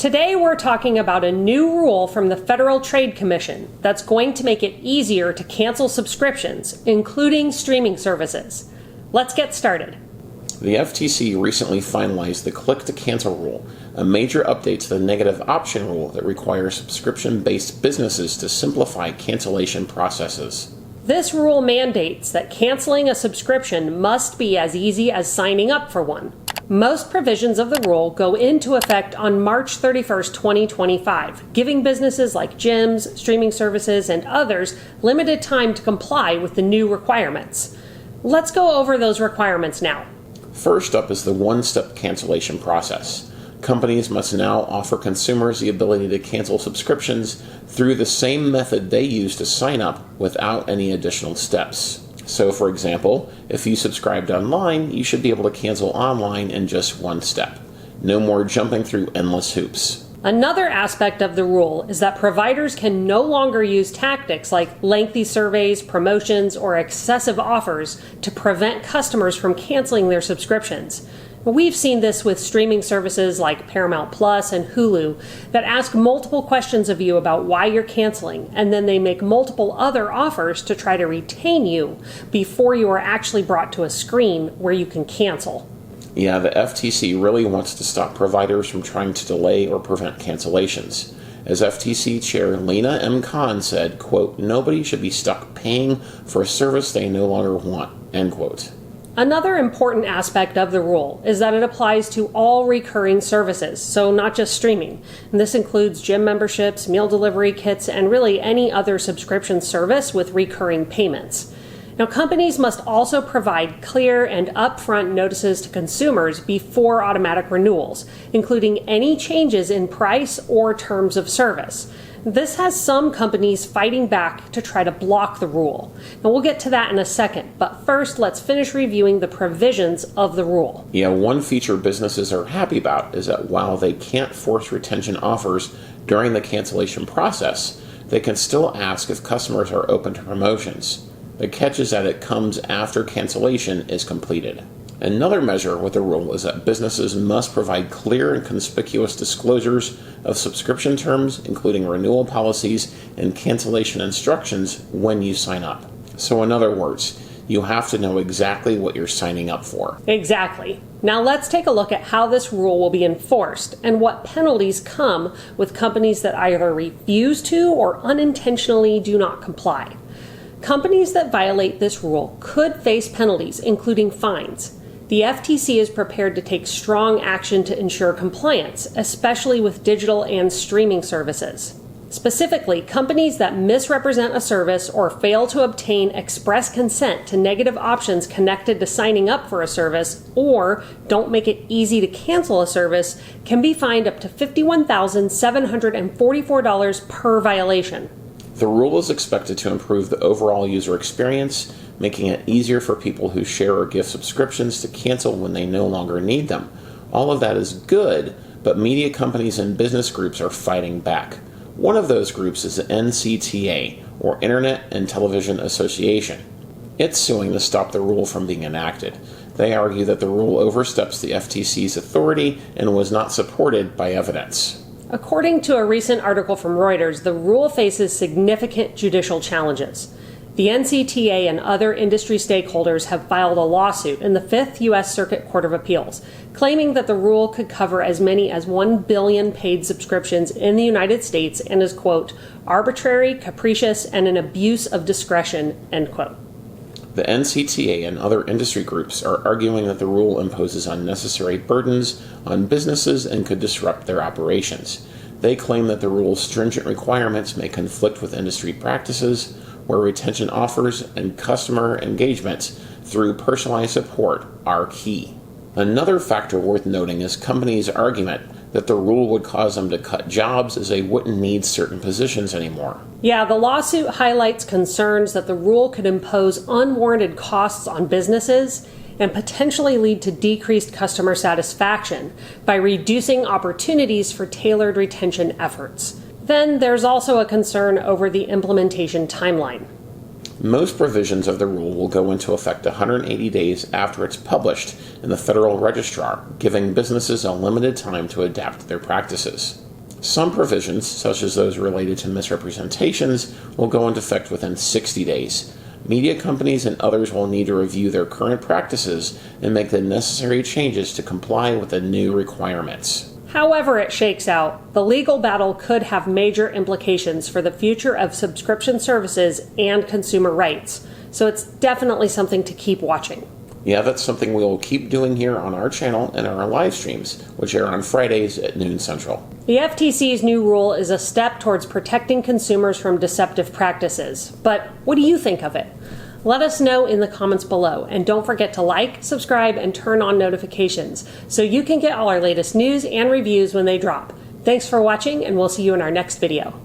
Today we're talking about a new rule from the Federal Trade Commission that's going to make it easier to cancel subscriptions, including streaming services. Let's get started. The FTC recently finalized the click-to-cancel rule, a major update to the negative option rule that requires subscription-based businesses to simplify cancellation processes. This rule mandates that canceling a subscription must be as easy as signing up for one. Most provisions of the rule go into effect on March 31st, 2025, giving businesses like gyms, streaming services, and others limited time to comply with the new requirements. Let's go over those requirements now. First up is the one-step cancellation process. Companies must now offer consumers the ability to cancel subscriptions through the same method they use to sign up without any additional steps. So, for example, if you subscribed online, you should be able to cancel online in just one step. No more jumping through endless hoops. Another aspect of the rule is that providers can no longer use tactics like lengthy surveys, promotions, or excessive offers to prevent customers from canceling their subscriptions. We've seen this with streaming services like Paramount Plus and Hulu that ask multiple questions of you about why you're canceling, and then they make multiple other offers to try to retain you before you are actually brought to a screen where you can cancel. Yeah, the FTC really wants to stop providers from trying to delay or prevent cancellations. As FTC Chair Lena M. Khan said, quote, "Nobody should be stuck paying for a service they no longer want," end quote. Another important aspect of the rule is that it applies to all recurring services, so not just streaming. And this includes gym memberships, meal delivery kits, and really any other subscription service with recurring payments. Now, companies must also provide clear and upfront notices to consumers before automatic renewals, including any changes in price or terms of service. This has some companies fighting back to try to block the rule. Now, we'll get to that in a second, but first let's finish reviewing the provisions of the rule. Yeah, one feature businesses are happy about is that while they can't force retention offers during the cancellation process, they can still ask if customers are open to promotions. The catch is that it comes after cancellation is completed. Another measure with the rule is that businesses must provide clear and conspicuous disclosures of subscription terms, including renewal policies and cancellation instructions when you sign up. So in other words, you have to know exactly what you're signing up for. Exactly. Now let's take a look at how this rule will be enforced and what penalties come with companies that either refuse to or unintentionally do not comply. Companies that violate this rule could face penalties, including fines. The FTC is prepared to take strong action to ensure compliance, especially with digital and streaming services. Specifically, companies that misrepresent a service or fail to obtain express consent to negative options connected to signing up for a service or don't make it easy to cancel a service can be fined up to $51,744 per violation. The rule is expected to improve the overall user experience, making it easier for people who share or gift subscriptions to cancel when they no longer need them. All of that is good, but media companies and business groups are fighting back. One of those groups is the NCTA, or Internet and Television Association. It's suing to stop the rule from being enacted. They argue that the rule oversteps the FTC's authority and was not supported by evidence. According to a recent article from Reuters, the rule faces significant judicial challenges. The NCTA and other industry stakeholders have filed a lawsuit in the Fifth U.S. Circuit Court of Appeals, claiming that the rule could cover as many as 1 billion paid subscriptions in the United States and is, quote, arbitrary, capricious, and an abuse of discretion, end quote. The NCTA and other industry groups are arguing that the rule imposes unnecessary burdens on businesses and could disrupt their operations. They claim that the rule's stringent requirements may conflict with industry practices, where retention offers and customer engagement through personalized support are key. Another factor worth noting is companies' argument that the rule would cause them to cut jobs as they wouldn't need certain positions anymore. Yeah, the lawsuit highlights concerns that the rule could impose unwarranted costs on businesses and potentially lead to decreased customer satisfaction by reducing opportunities for tailored retention efforts. Then there's also a concern over the implementation timeline. Most provisions of the rule will go into effect 180 days after it's published in the Federal Register, giving businesses a limited time to adapt their practices. Some provisions, such as those related to misrepresentations, will go into effect within 60 days. Media companies and others will need to review their current practices and make the necessary changes to comply with the new requirements. However it shakes out, the legal battle could have major implications for the future of subscription services and consumer rights, so it's definitely something to keep watching. Yeah, that's something we will keep doing here on our channel and our live streams, which air on Fridays at noon Central. The FTC's new rule is a step towards protecting consumers from deceptive practices. But what do you think of it? Let us know in the comments below, and don't forget to like, subscribe, and turn on notifications so you can get all our latest news and reviews when they drop. Thanks for watching, and we'll see you in our next video.